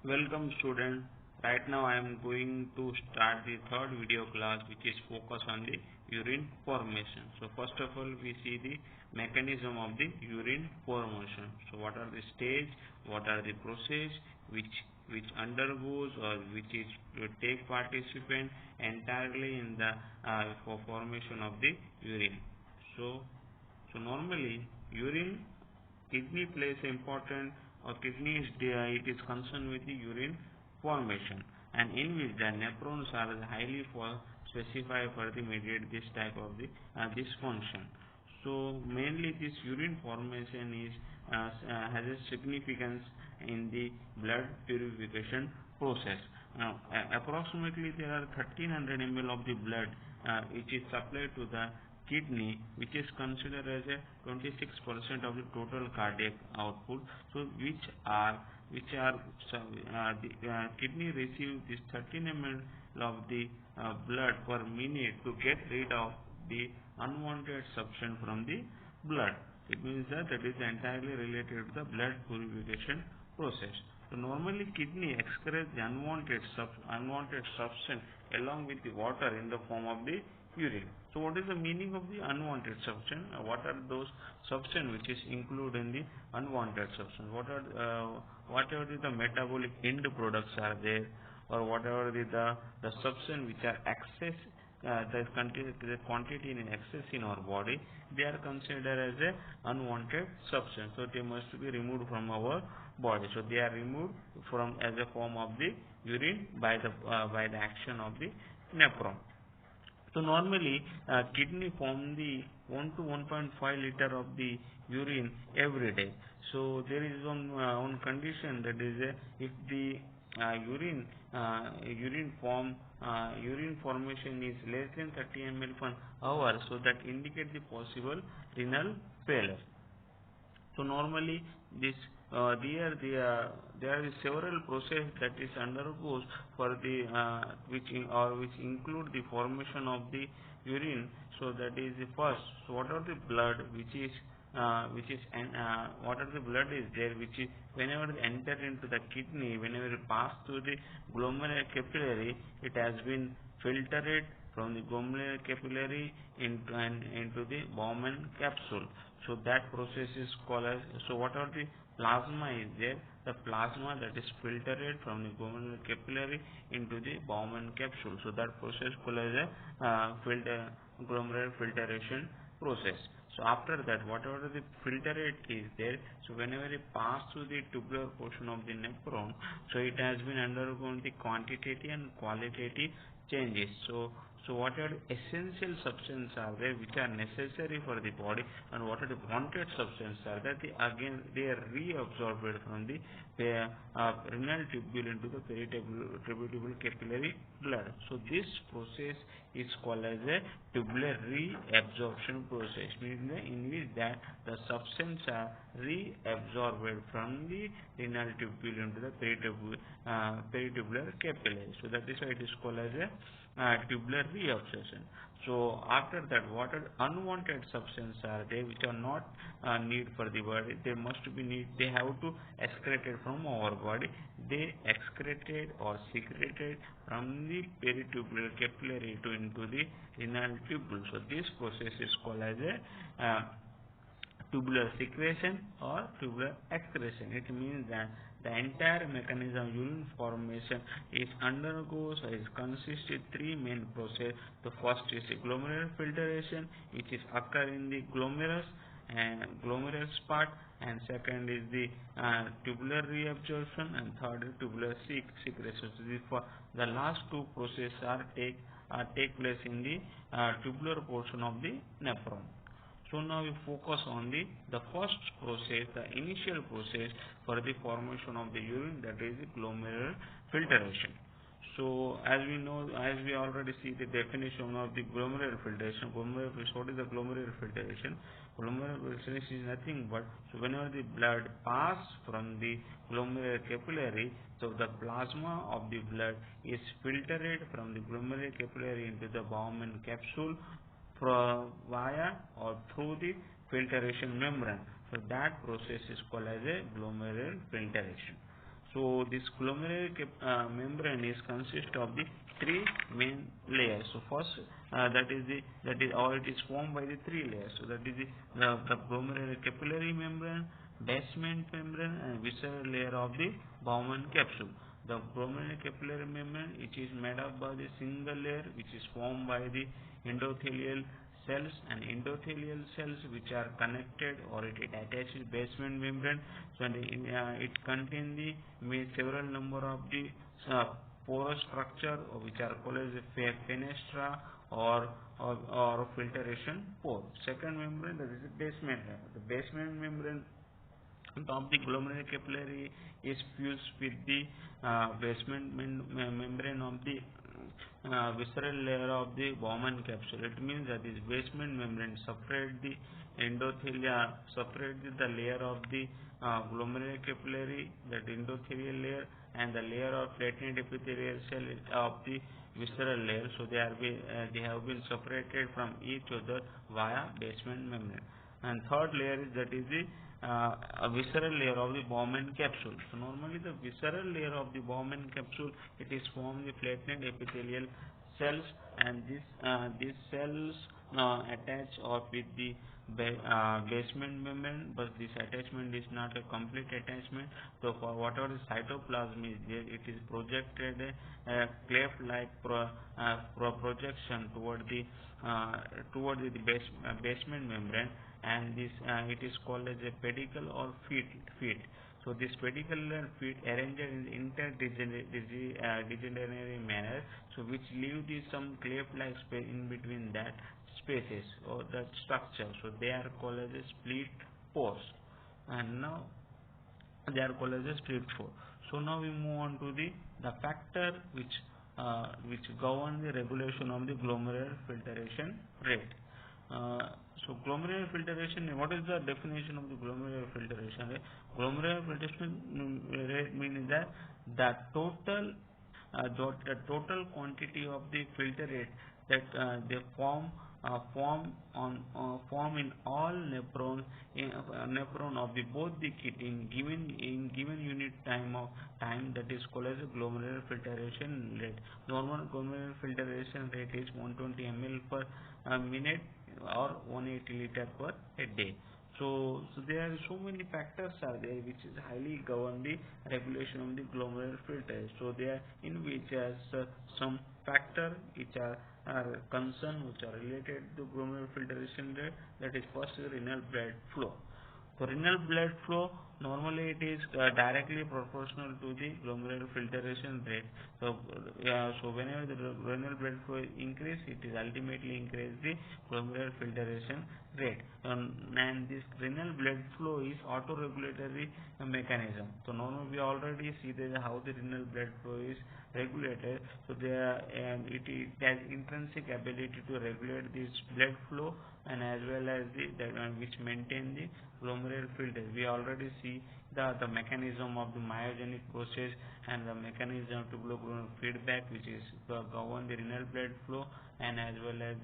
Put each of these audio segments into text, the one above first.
Welcome student. Right now I am going to start the third video class which is focused on the urine formation. So first of all we see the mechanism of the urine formation. So what are the stage, what are the process which undergoes or which is to take participant entirely in the for formation of the urine. So normally urine kidney plays important or kidney is it is concerned with the urine formation and in which the nephrons are highly specified for the mediate this type of the this function. So mainly this urine formation is has a significance in the blood purification process. Now approximately there are 1300 ml of the blood which is supplied to the kidney, which is considered as a 26% of the total cardiac output. So the kidney receive this 13 ml of the blood per minute to get rid of the unwanted substance from the blood. It means that is entirely related to the blood purification process. So normally kidney excretes the unwanted substance along with the water in the form of the urine. So what is the meaning of the unwanted substance? What are those substance which is included in the unwanted substance? Whatever the metabolic end products are there, or whatever the substance which are excess the quantity in excess in our body, they are considered as a unwanted substance. So they must be removed from our body. So they are removed from as a form of the urine by the action of the nephron. So normally kidney form the 1 to 1.5 liter of the urine every day. So there is one condition, that is if the urine formation is less than 30 ml per hour, so that indicates the possible renal failure. So normally this there are several process that is undergoes for the which include the formation of the urine. So that is the first. So what are the blood what are the blood is there which is whenever it enter into the kidney, whenever it pass through the glomerular capillary, it has been filtered from the glomerular capillary into the Bowman capsule. So that process is called as, so what are the plasma is there, the plasma that is filtered from the glomerular capillary into the Bowman capsule. So that process called as a glomerular filtration process. So after that, whatever the filtrate is there, so whenever it pass through the tubular portion of the nephron, so it has been undergone the quantitative and qualitative changes. So what are the essential substances are there which are necessary for the body, and what are the wanted substances are that they are reabsorbed from the renal tubule into the peritubular capillary blood. So this process is called as a tubular reabsorption process, meaning in which that the substance are reabsorbed from the renal tubule into the peritubular capillary. So that is why it is called as a tubular reabsorption. So after that, what are unwanted substances are there which are not need for the body? They must be need. They have to excreted from our body. They excreted or secreted from the peritubular capillary into the renal tubule. So this process is called as a tubular secretion or tubular excretion. It means that the entire mechanism of urine formation is consisted three main process. The first is glomerular filtration, which is occur in the glomerulus and glomerulus part, and second is the tubular reabsorption, and third is tubular secretion. So the last two processes take place in the tubular portion of the nephron. So now we focus on the first process, the initial process for the formation of the urine, that is the glomerular filtration. So as we know, as we already see the definition of the glomerular filtration, what is the glomerular filtration? Glomerular filtration is nothing but, so whenever the blood pass from the glomerular capillary, so the plasma of the blood is filtered from the glomerular capillary into the Bowman capsule via or through the filtration membrane. So that process is called as a glomerular filtration. So this membrane is consist of the three main layers. So first, that is or it is formed by the three layers. So that is the glomerular capillary membrane, basement membrane, and visceral layer of the Bowman capsule. The glomerular capillary membrane, which is made up by the single layer, which is formed by the endothelial cells, and endothelial cells which are connected or it attached to basement membrane. So it contains the several number of the porous structure which are called as fenestra or filtration pore. Second membrane, that is the basement membrane. The basement membrane of the glomerular capillary is fused with the basement membrane of the visceral layer of the Bowman capsule. It means that this basement membrane separate the endothelia, separate the layer of the glomerular capillary, that endothelial layer, and the layer of flattened epithelial cell of the visceral layer. So they have been separated from each other via basement membrane. And third layer is that is the a visceral layer of the Bowman capsule. So normally the visceral layer of the Bowman capsule, it is formed the flattened epithelial cells, and these cells attach or with the basement membrane, but this attachment is not a complete attachment. So for whatever the cytoplasm is there, it is projected a cleft-like projection toward the basement membrane, and this it is called as a pedicle or feet. So this pedicle and feet arranged in interdegenerative manner, so which leave some cleft-like space in between that spaces or that structure. So they are called as a split pores, and now they are called as a split pore. So now we move on to the factor which govern the regulation of the glomerular filtration rate. So glomerular filtration, what is the definition of the glomerular filtration rate? Glomerular filtration rate means that the total quantity of the filtrate that they form in all nephron of the both the kidney in given unit time, that is called as a glomerular filtration rate. Normal glomerular filtration rate is 120 ml per minute or 180 liter per a day. So there are so many factors are there which is highly govern the regulation of the glomerular filtration. So they are in which has some factor which are concerned, which are related to glomerular filtration rate. That is first renal blood flow. So renal blood flow, normally it is directly proportional to the glomerular filtration rate. So whenever the renal blood flow increase, it is ultimately increase the glomerular filtration rate. And this renal blood flow is autoregulatory mechanism. So normally we already see that how the renal blood flow is regulated. So it has intrinsic ability to regulate this blood flow, and as well as which maintain the glomerular filter. We already see the mechanism of the myogenic process and the mechanism to glomerular feedback, which is govern the renal blood flow, and as well as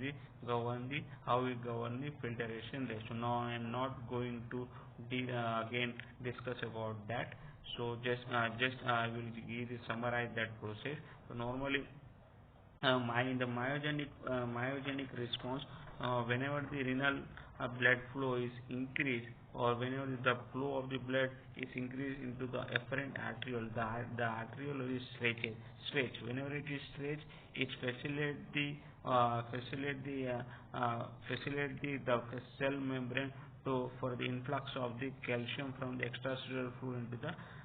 how we govern the filtration rate. So now I am not going to again discuss about that. So just I will summarize that process. So normally in the myogenic response, whenever the renal blood flow is increased, or whenever the flow of the blood is increased into the afferent arteriole, the arteriole is stretched. Whenever it is stretched, it facilitate the cell membrane for the influx of the calcium from the extracellular fluid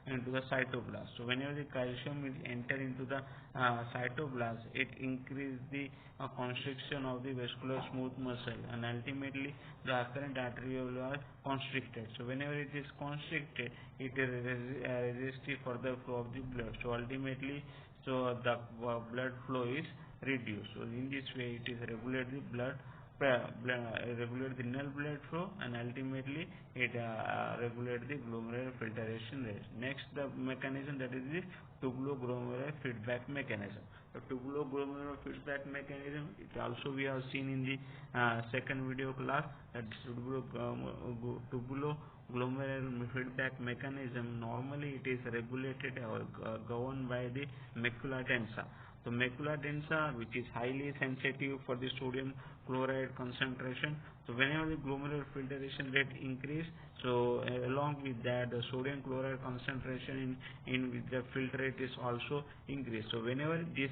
into the cytoplasm. So whenever the calcium is enter into the cytoplasm, it increases the constriction of the vascular smooth muscle, and ultimately the afferent arteriole are constricted. So whenever it is constricted, it resists the further flow of the blood. So ultimately, the blood flow is reduced. So in this way, it is regulate the regulate the renal blood flow, and ultimately it regulate the glomerular filtration rate. Next, the mechanism, that is the tubuloglomerular feedback mechanism. The tubuloglomerular feedback mechanism, it also we have seen in the second video class, that tubuloglomerular glomerular feedback mechanism, normally it is regulated or governed by the macula densa. So macula densa, which is highly sensitive for the sodium chloride concentration. So whenever the glomerular filtration rate increase, so along with that the sodium chloride concentration in with the filtrate is also increased. So whenever this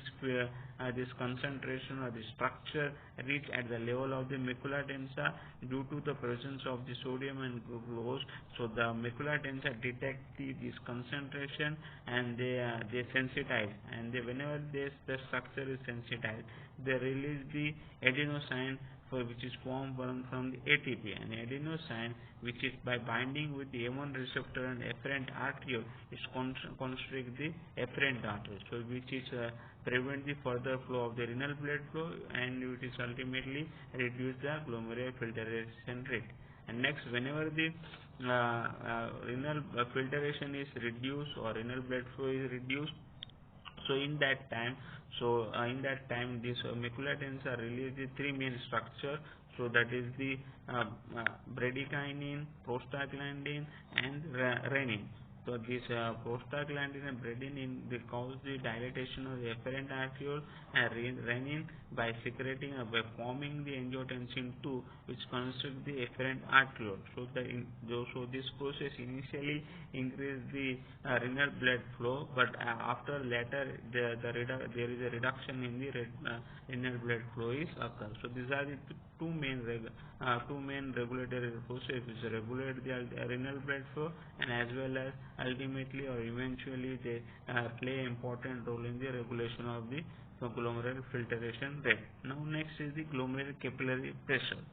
concentration or the structure reach at the level of the macula densa due to the presence of the sodium and glucose, so the macula densa detect this concentration and they sensitize, and whenever the structure is sensitized, they release the adenosine which is formed from the ATP, and adenosine, which is by binding with the A1 receptor and afferent arteriole, is constrict the afferent artery, so which is prevent the further flow of the renal blood flow, and it is ultimately reduce the glomerular filtration rate. And next, whenever the renal filtration is reduced or renal blood flow is reduced, so in that time, this macula densa release the three main structure. So that is the bradykinin, prostaglandin, and renin. So this prostaglandin and bradykinin, they cause the dilatation of the afferent arteriole, and renin by secreting by forming the angiotensin II, which constricts the afferent arteriole. So this process initially increase the renal blood flow, but after later there is a reduction in the renal blood flow is occur. So these are the two main regulatory processes which regulate the renal blood flow, and as well as ultimately or eventually they play important role in the regulation of the glomerular filtration rate. Now next is the glomerular capillary pressure.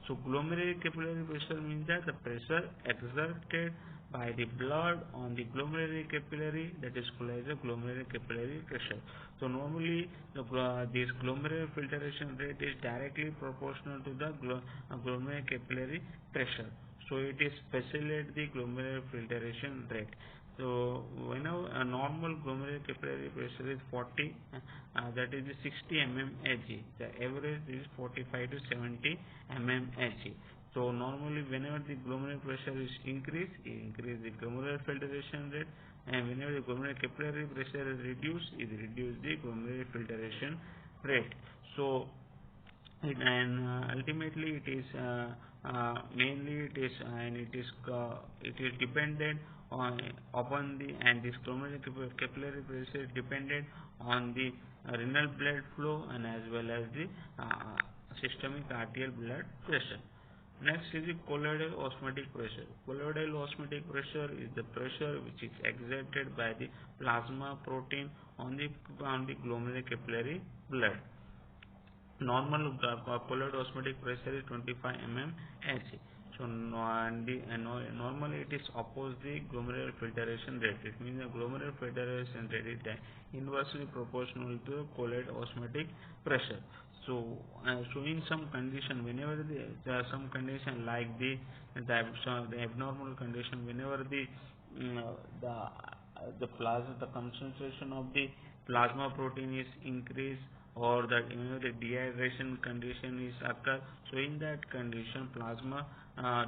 So glomerular capillary pressure means that the pressure exerted by the blood on the glomerular capillary, that is called as the glomerular capillary pressure. So normally this glomerular filtration rate is directly proportional to the glomerular capillary pressure. So it is facilitate the glomerular filtration rate. So whenever a normal glomerular capillary pressure is 40, that is 60 mmHg. The average is 45 to 70 mmHg. So normally whenever the glomerular pressure is increase the glomerular filtration rate, and whenever the glomerular capillary pressure is reduced, reduce the glomerular filtration rate. So ultimately it is mainly it is dependent upon the, and this glomerular capillary pressure is dependent on the renal blood flow and as well as the systemic arterial blood pressure. Next is the colloidal osmotic pressure. Colloidal osmotic pressure is the pressure which is exerted by the plasma protein on the glomerular capillary blood. Normal colloidal osmotic pressure is 25 mmHg. So normally it is opposite the glomerular filtration rate. It means the glomerular filtration rate is inversely proportional to the colloidal osmotic pressure. So in some condition, whenever there are some condition like the abnormal condition, whenever the concentration of the plasma protein is increased, or that the dehydration condition is occur, so in that condition plasma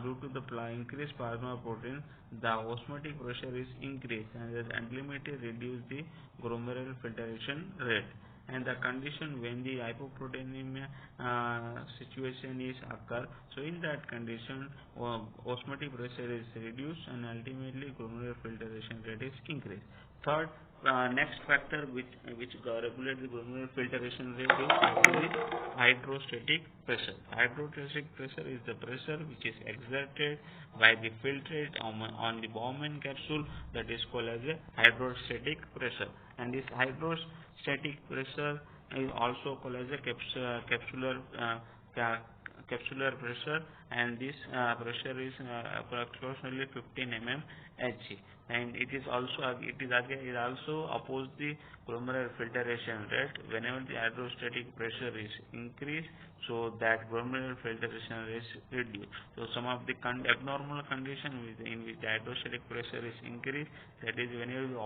due to the increased plasma protein, the osmotic pressure is increased, and that ultimately reduce the glomerular filtration rate. And the condition when the hypoproteinemia situation is occur, so in that condition osmotic pressure is reduced and ultimately glomerular filtration rate is increased. Third, next factor which regulates the glomerular filtration rate is actually hydrostatic pressure. Hydrostatic pressure is the pressure which is exerted by the filtrate on the Bowman capsule, that is called as a hydrostatic pressure. And this hydrostatic pressure is also called as a capsular pressure, and this pressure is approximately 15 mmHg. and it also oppose the glomerular filtration rate. Whenever the hydrostatic pressure is increased, so that glomerular filtration rate is reduced. So some of the abnormal condition in which the hydrostatic pressure is increased, that is whenever the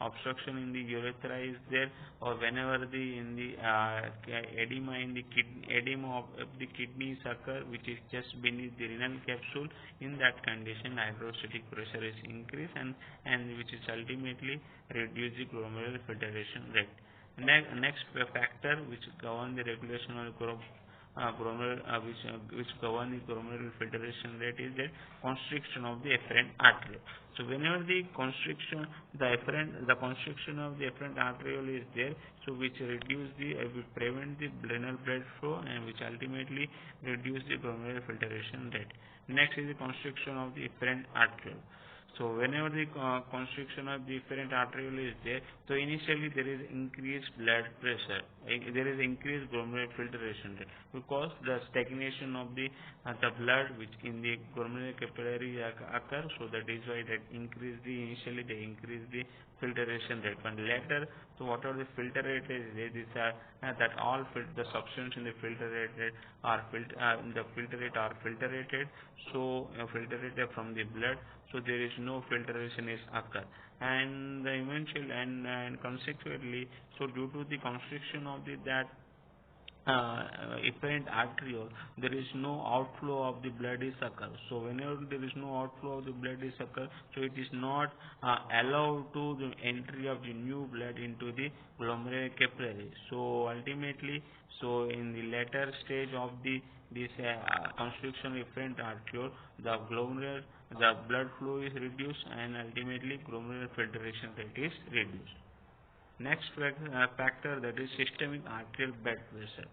obstruction in the urethra is there, or whenever the in the edema in the edema of the kidneys occur, which is just beneath the renal capsule. In that condition, hydrostatic pressure is increased, and which is ultimately reduce the glomerular filtration rate. Next factor which govern the regulation of which govern the glomerular filtration rate is the constriction of the efferent artery. So whenever the constriction of the efferent arteriole is there, so which reduce the will prevent the renal blood flow, and which ultimately reduce the glomerular filtration rate. Next is the constriction of the efferent arteriole. So whenever the constriction of the efferent arteriole is there, so initially there is increased blood pressure, there is increased glomerular filtration rate, because the stagnation of the blood which in the glomerular capillary occur. So that is why that initially they increase the filtration rate, but later, so whatever the filter rate is, these are that all the substance in the filter rate are filtrated, so filtrated from the blood, so there is no filtration is occur, and the eventual and consequently, so due to the constriction of that efferent arteriole, there is no outflow of the blood is occur. So whenever there is no outflow of the blood is occur, so it is not allowed to the entry of the new blood into the glomerular capillary. So ultimately, so in the later stage of this constriction of efferent arteriole, the blood flow is reduced, and ultimately glomerular filtration rate is reduced. Next factor, that is systemic arterial blood pressure.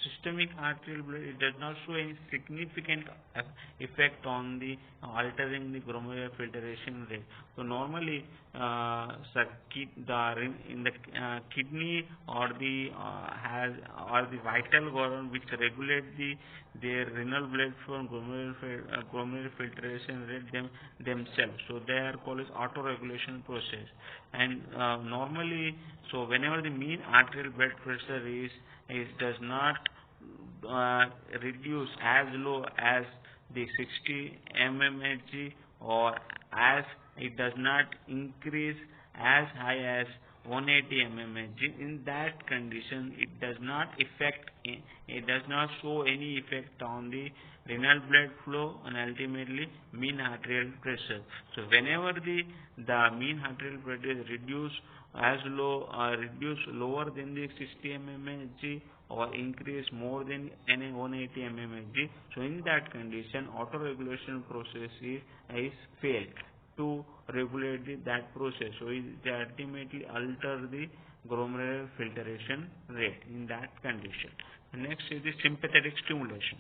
Systemic arterial blood, it does not show any significant effect on the altering the glomerular filtration rate. So normally in the kidney or the vital organ which regulate their renal blood flow and glomerular filtration rate themselves. So they are called as auto-regulation process. And normally, so whenever the mean arterial blood pressure does not reduce as low as the 60 mmHg, or as it does not increase as high as 180 mmHg, in that condition it does not show any effect on the renal blood flow and ultimately mean arterial pressure. So whenever the mean arterial pressure is reduced lower than the 60 mmHg, or increase more than 180 mmHg, so in that condition auto-regulation process is failed to regulate that process, so it ultimately alter the glomerular filtration rate in that condition. Next is the sympathetic stimulation.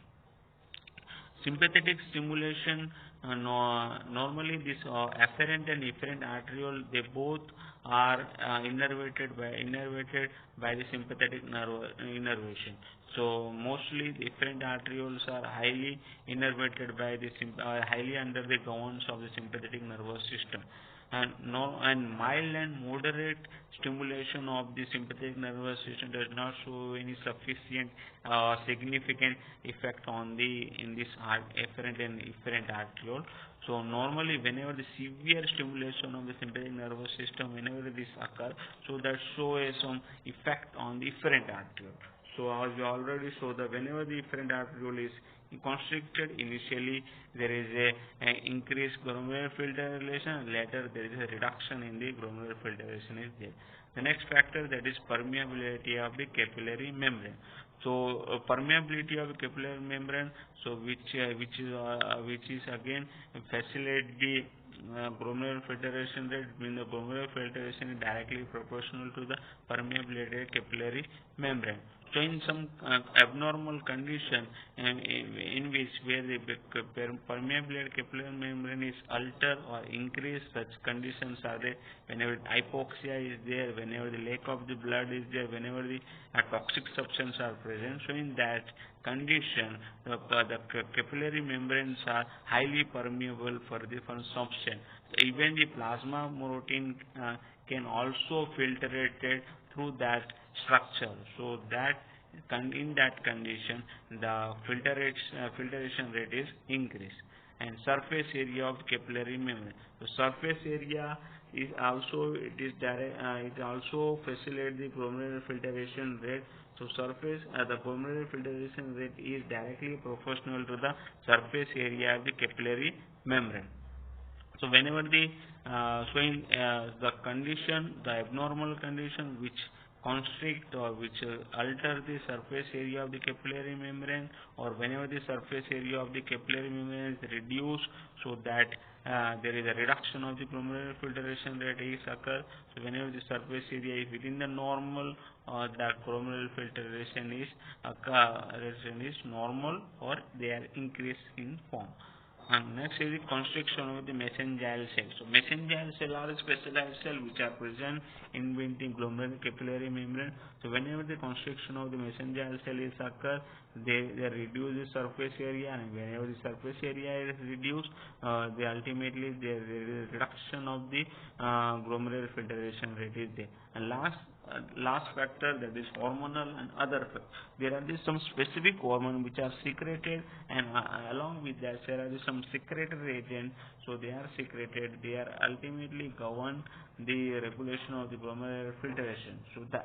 Sympathetic stimulation, normally this afferent and efferent arteriole, they both are innervated by the sympathetic innervation. So mostly the efferent arterioles are highly innervated by highly under the governance of the sympathetic nervous system. And mild and moderate stimulation of the sympathetic nervous system does not show any sufficient significant effect on in this efferent and efferent arteriole. So normally whenever the severe stimulation of the sympathetic nervous system, whenever this occurs, so that shows some effect on the efferent arteriole. So as we already saw, that whenever the efferent arteriole is constricted, initially there is a increased glomerular filtration, later there is a reduction in the glomerular filtration is there. The next factor, that is permeability of the capillary membrane. So permeability of the capillary membrane, so which is again facilitate the glomerular filtration rate. When the glomerular filtration is directly proportional to the permeability of capillary membrane. So in some abnormal condition in which where the permeable capillary membrane is altered or increased, such conditions are there whenever hypoxia is there, whenever the lack of the blood is there, whenever the toxic substance are present. So in that condition, the capillary membranes are highly permeable for different substance. So even the plasma protein can also filtrated through that structure. So that in that condition, the filtration rate is increased. And surface area of capillary membrane. The surface area is also it also facilitates the glomerular filtration rate. So the glomerular filtration rate is directly proportional to the surface area of the capillary membrane. So whenever the condition, the abnormal condition which constrict or which alter the surface area of the capillary membrane, or whenever the surface area of the capillary membrane is reduced, so that there is a reduction of the glomerular filtration rate is occur. So whenever the surface area is within the normal, the glomerular filtration is normal, or they are increased in form. And next is the constriction of the mesangial cell. So mesangial cell are specialized cells which are present in between glomerular capillary membrane. So whenever the constriction of the mesangial cell is occur, they reduce the surface area, and whenever the surface area is reduced, they ultimately there is a reduction of the glomerular filtration rate is there. And last factor, that is hormonal and other factors. There are some specific hormone which are secreted, and along with that there are some secretory agents. So they are secreted, they are ultimately govern the regulation of the glomerular filtration. So the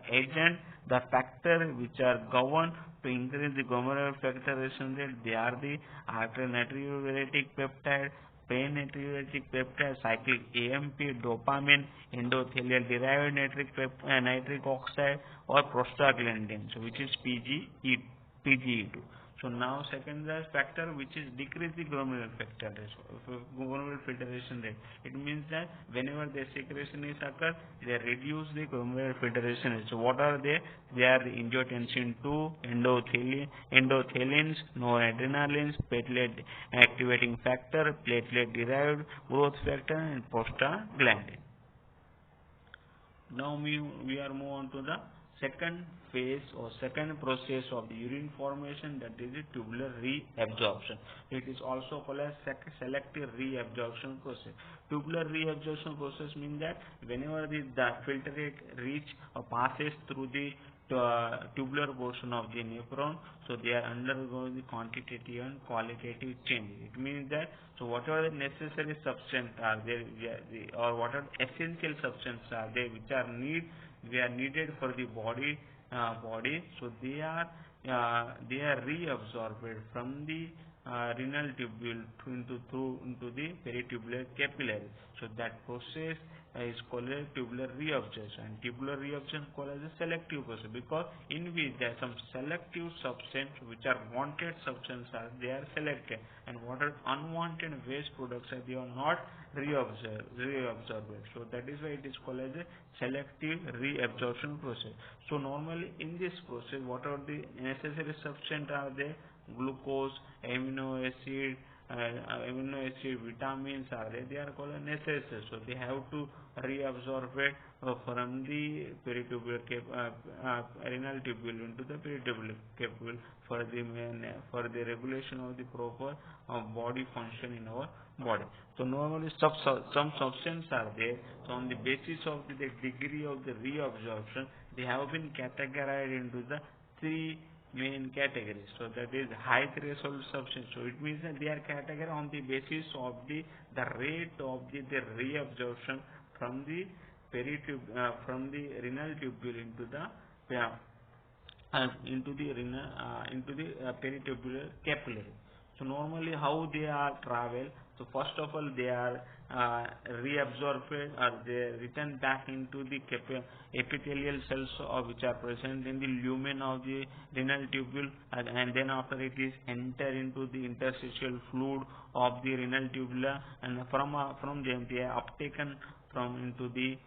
factor which are governed to increase the glomerular filtration rate, they are the arterionatriuretic peptide, pan-natriuretic peptide, cyclic AMP, dopamine, endothelial derived nitric oxide, or prostaglandin, so which is PGE2. So now second factor which is decrease the glomerular filtration rate. It means that whenever the secretion is occur, they reduce the glomerular filtration rate. So what are they? They are the angiotensin 2, endothelins, noradrenalines, platelet activating factor, platelet derived growth factor, and prostaglandin. Now we are move on to the second phase or second process of the urine formation, that is the tubular reabsorption. It is also called as selective reabsorption process. Tubular reabsorption process means that whenever the filtrate reach or passes through the tubular portion of the nephron, so they are undergoing the quantitative and qualitative change. It means that so whatever the necessary substance are there, or whatever essential substance are there which are needed for the body, so they are reabsorbed from the renal tubule into the peritubular capillary. So that process is called a tubular reabsorption. And tubular reabsorption is called as a selective process, because in which there are some selective substance which are wanted substance they are selected, and what are unwanted waste products they are not reabsorbed. So that is why it is called as a selective reabsorption process. So normally in this process, what are the necessary substance are there? Glucose, amino acid, vitamins are there. They are called necessary. So they have to reabsorb it from the renal tubule into the peritubular capsule for the regulation of the proper body function in our body. So normally some substance are there. So on the basis of the degree of the reabsorption, they have been categorized into the three main categories. So that is high threshold substance. So it means that they are categorized on the basis of the rate of the reabsorption from the renal tubule into the peritubular capillary. So normally how they are travel? So first of all, they are reabsorbed, or they return back into the epithelial cells which are present in the lumen of the renal tubule, and then after it is enter into the interstitial fluid of the renal tubula, and from them they are uptaken into the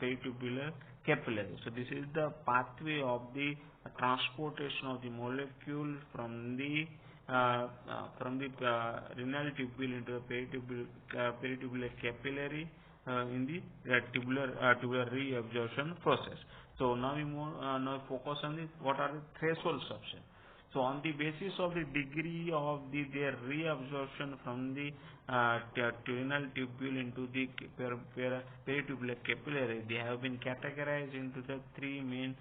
peritubular capillary. So this is the pathway of the transportation of the molecule renal tubule into the peritubular capillary in the tubular reabsorption process. So now we now focus on what are the threshold substance. So on the basis of the degree of their reabsorption from the renal tubule into the peritubular capillary, they have been categorized into the three main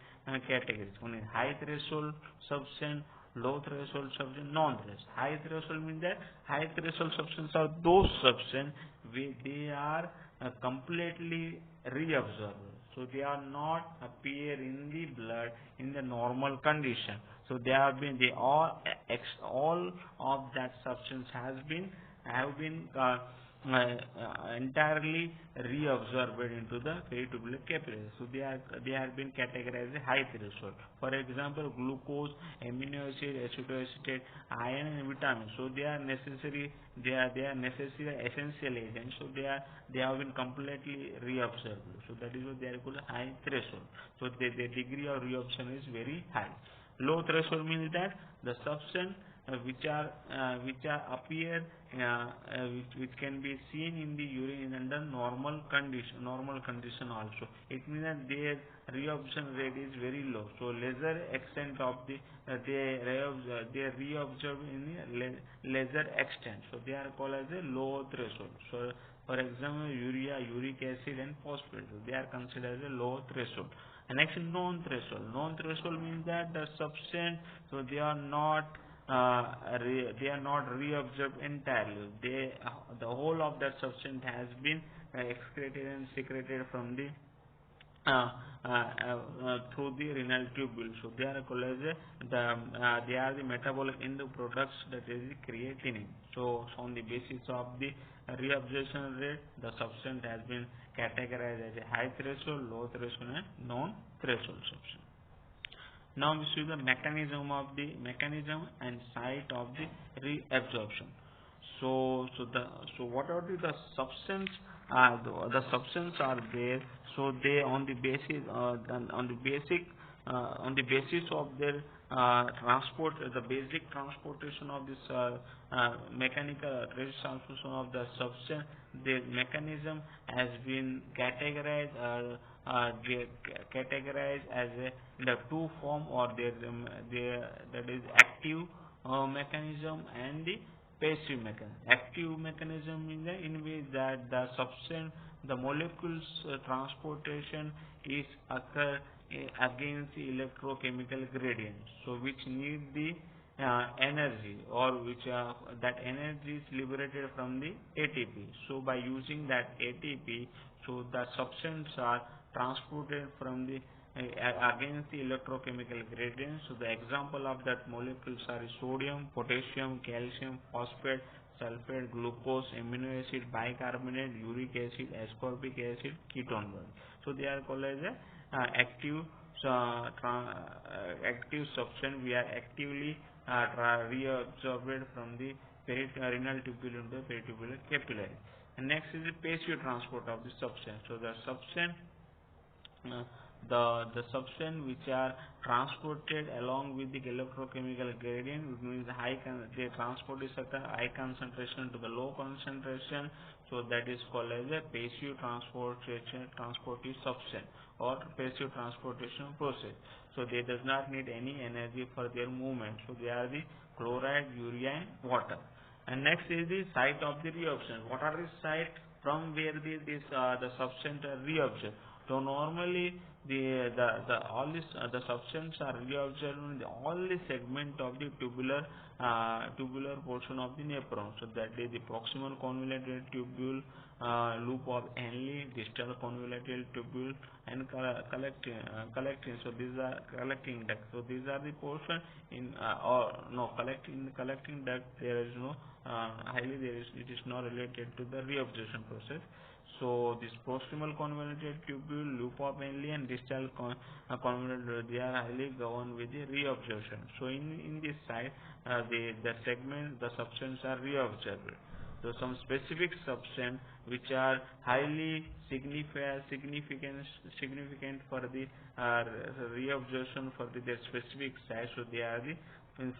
categories. One is high threshold substance, low threshold substance, non-threshold. High threshold means that high threshold substance are those substance where they are completely reabsorbed. So they are not appear in the blood in the normal condition. So all of that substance have been entirely reabsorbed into the peritubular capillary. So they have been categorized as high threshold. For example, glucose, amino acid, acetoacetate, iron, and vitamins. So they are necessary. They are necessary essential agents. So they have been completely reabsorbed. So that is what they are called high threshold. So the degree of reabsorption is very high. Low threshold means that the substance which appear which can be seen in the urine under normal condition also. It means that their reabsorption rate is very low. So lesser extent of the they reabsorb in a lesser extent. So they are called as a low threshold. So for example, urea, uric acid, and phosphate. So they are considered as a low threshold. And next, non-threshold. Non-threshold means that the substance, so they are not reabsorbed entirely. The whole of that substance has been excreted and secreted from the through the renal tubule. So they are called as they are the metabolic end products, that is the creatinine. So on the basis of the reabsorption rate, the substance has been categorized as a high threshold, low threshold, and non-threshold substance. Now we see the mechanism and site of the reabsorption. So what are the substance? The substance are there. So they on the basis of their the basic transportation of this mechanical transportation of the substance, the mechanism has been categorized as the two form, or that is active mechanism and the passive mechanism. Active mechanism is in which that the substance, the molecules transportation is occur against the electrochemical gradient, so which need the energy, or which that energy is liberated from the ATP. So by using that ATP, so the substance are transported from the against the electrochemical gradient. So the example of that molecules are sodium, potassium, calcium, phosphate, sulfate, glucose, amino acid, bicarbonate, uric acid, ascorbic acid, ketone bond. So they are called as active substance. We are actively reabsorbed from the renal tubule into the peritubular capillary. And next is the passive transport of the substance. So the substance the substance which are transported along with the electrochemical gradient, which means they transport is at a high concentration to the low concentration. So that is called as a passive transportive substance or passive transportation process. So they does not need any energy for their movement. So they are the chloride, urea, and water. And next is the site of the reabsorption. What are the site from where the substance are reabsorbed? So normally the substance are reabsorbed in all the segment of the tubular portion of the nephron. So that is the proximal convoluted tubule, loop of Henle, distal convoluted tubule, and collecting. So these are collecting duct. So these are the portion in collecting duct. There is no it is not related to the reabsorption process. So this proximal convoluted tubule, loop of Henle, and distal convoluted, they are highly governed with the reabsorption. So in this side, the substance are reabsorbed. So some specific substance which are highly significant for the reabsorption for their specific size. So they are the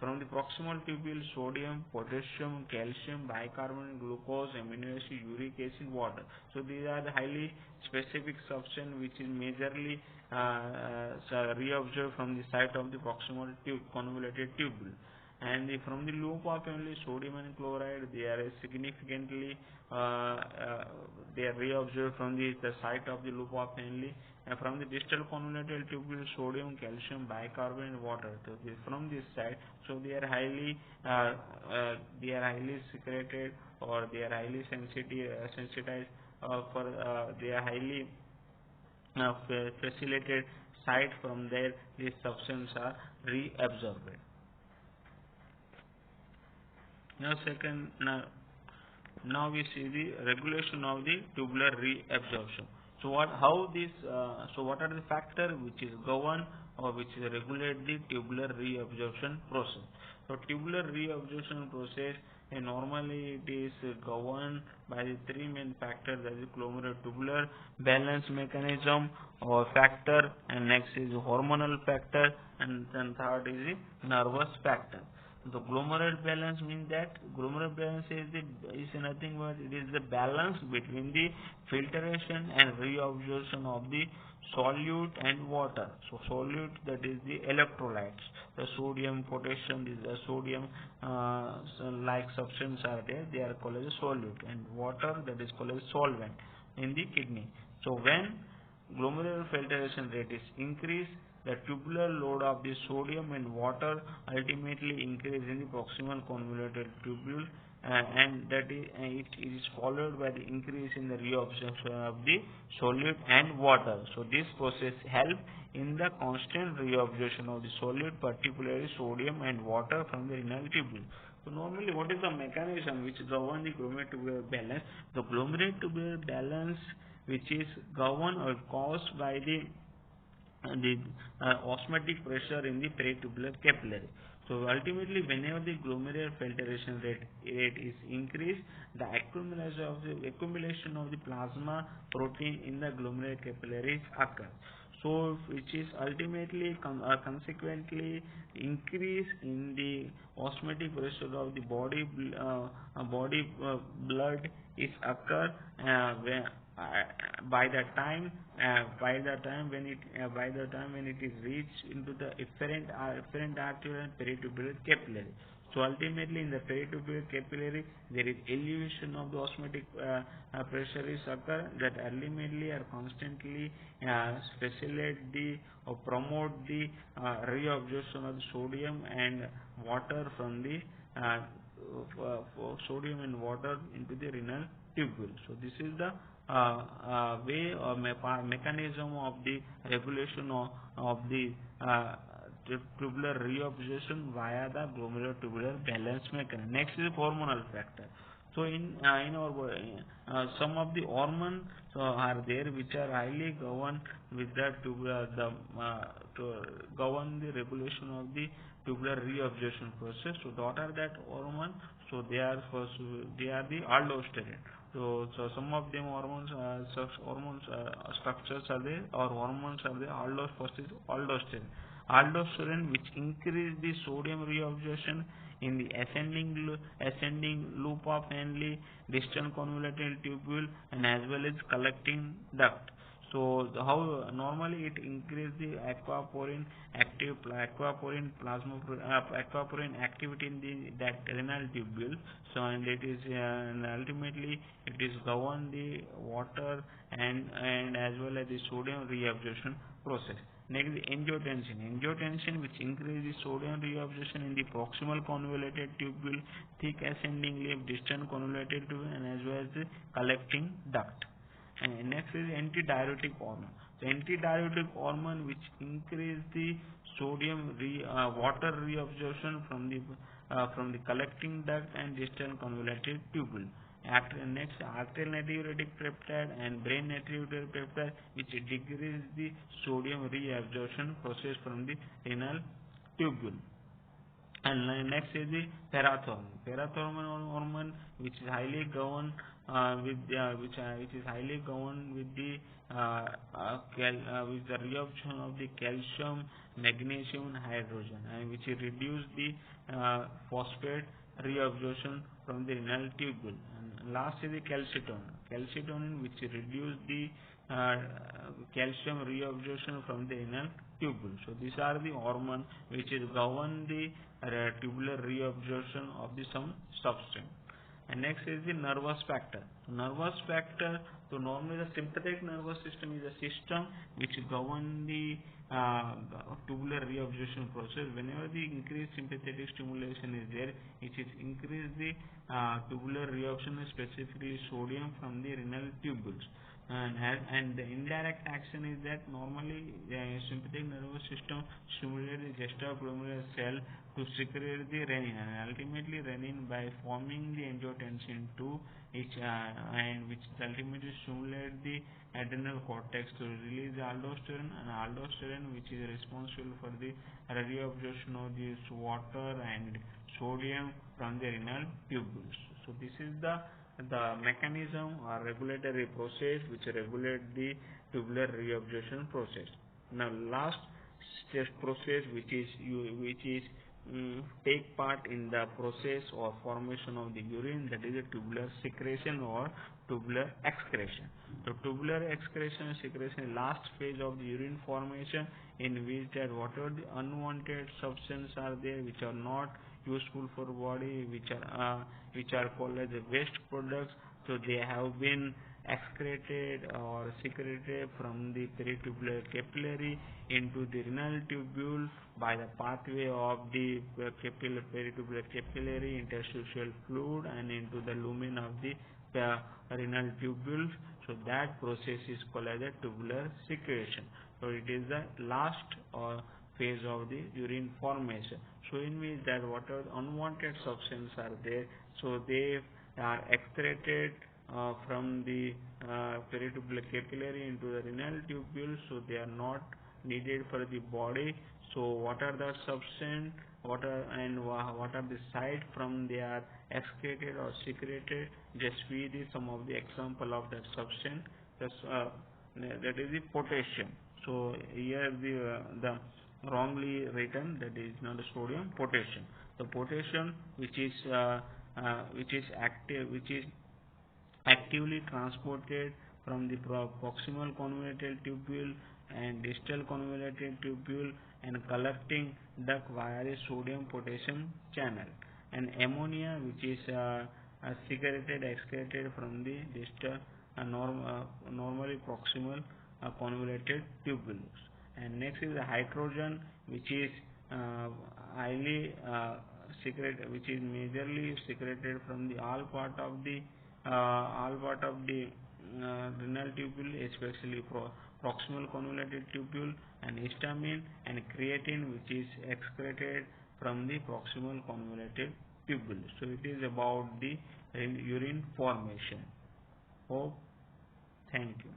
from the proximal tubule: sodium, potassium, calcium, bicarbonate, glucose, amino acid, uric acid, water. So these are the highly specific substance which is majorly reabsorbed from the site of the proximal convoluted tubule. And from the loop of only sodium and chloride, they are significantly they are reabsorbed from the site of the loop of only. And from the distal convoluted tubule: sodium, calcium, bicarbonate, water. So from this side, so they are highly secreted, or they are highly sensitized for they are highly facilitated site. From there these substances are reabsorbed. Now we see the regulation of the tubular reabsorption. So what are the factors which is govern or which is regulate the tubular reabsorption process? So tubular reabsorption process, normally it is governed by the three main factors, that is glomerular balance mechanism or factor, and next is hormonal factor, and then third is the nervous factor. The glomerular balance means that glomerular balance is nothing but it is the balance between the filtration and reabsorption of the solute and water. So solute, that is the electrolytes, the sodium, potassium, the sodium like substance are there, they are called as solute, and water, that is called as solvent in the kidney. So when glomerular filtration rate is increased, the tubular load of the sodium and water ultimately increase in the proximal convoluted tubule, and that is it is followed by the increase in the reabsorption of the solute and water. So this process help in the constant reabsorption of the solute, particularly sodium and water, from the renal tubule. So normally, what is the mechanism which governs the glomerular balance? The glomerular balance, which is governed or caused by the osmotic pressure in the peritubular capillary. So ultimately, whenever the glomerular filtration rate is increased, the accumulation of the plasma protein in the glomerular capillaries occurs. So which is ultimately consequently increase in the osmotic pressure of the body blood is occur by the time when it is reached into the efferent arterial and peritubular capillary. So ultimately, in the peritubular capillary, there is elevation of the osmotic pressure is occur, that ultimately are constantly facilitate the or promote the reabsorption of the sodium and water from the sodium and water into the renal tubule. So this is the way or mechanism of the regulation of the tubular reabsorption via the glomerular balance mechanism. Next is hormonal factor. So in our body, some of the hormones are there which are highly governed with the to govern the regulation of the tubular reabsorption process. So what are that hormone? So they are the aldosterone. So some of them hormones structures are there, or hormones are there. First is aldosterone. Aldosterone, which increase the sodium reabsorption in the ascending loop of Henle, distal convoluted tubule, and as well as collecting duct. So how normally it increase the aquaporin activity in that renal tubule. So and it is and ultimately it is govern the water and as well as the sodium reabsorption process. Next, the angiotensin, which increases sodium reabsorption in the proximal convoluted tubule, thick ascending leaf, distal convoluted tubule, and as well as the collecting duct. And next is antidiuretic hormone. The antidiuretic hormone, which increase the sodium water reabsorption from the collecting duct and distal convoluted tubule. Next, arterial natriuretic peptide and brain natriuretic peptide, which decrease the sodium reabsorption process from the renal tubule. And next is the parathormone. Parathormone hormone, which is highly governed which is highly governed with the with the reabsorption of the calcium, magnesium, and hydrogen, and which reduce the phosphate reabsorption from the renal tubule. And last is the calcitonin. Calcitonin, which reduce the uh, calcium reabsorption from the renal tubule. So these are the hormone which is govern the tubular reabsorption of the some substance. And next is the nervous factor. So nervous factor, so normally the sympathetic nervous system is a system which govern the tubular reabsorption process. Whenever the increased sympathetic stimulation is there, it is increase the tubular reabsorption, specifically sodium from the renal tubules. And the indirect action is that normally the sympathetic nervous system stimulates the juxtaglomerular cell to secrete the renin, and ultimately renin by forming the angiotensin II, and which ultimately stimulates the adrenal cortex to release the aldosterone, and aldosterone which is responsible for the reabsorption of this water and sodium from the renal tubules. So this is the mechanism or regulatory process which regulate the tubular reabsorption process. Now last stage process which is take part in the process or formation of the urine, that is a tubular secretion or tubular excretion. So tubular excretion secretion last phase of the urine formation, in which that whatever the unwanted substances are there which are not useful for body, which are called as the waste products, so they have been excreted or secreted from the peritubular capillary into the renal tubule by the pathway of the peritubular capillary, interstitial fluid, and into the lumen of the renal tubules. So that process is called as a tubular secretion. So it is the last phase of the urine formation. So in which that whatever unwanted substances are there, so they are excreted from the peritubular capillary into the renal tubule, so they are not needed for the body. So what are the substance, what are the side from they are excreted or secreted? Just see the some of the example of that substance. That is the potassium. So here the wrongly written, that is not the sodium, potassium. The potassium which is actively transported from the proximal convoluted tubule and distal convoluted tubule and collecting duct via the sodium potassium channel, and ammonia which is excreted from the distal normally proximal convoluted tubules. And next is the hydrogen, which is highly which is majorly secreted from the all part of the renal tubule, especially proximal convoluted tubule, and histamine and creatine, which is excreted from the proximal convoluted tubule. So it is about the urine formation. Hope. Thank you.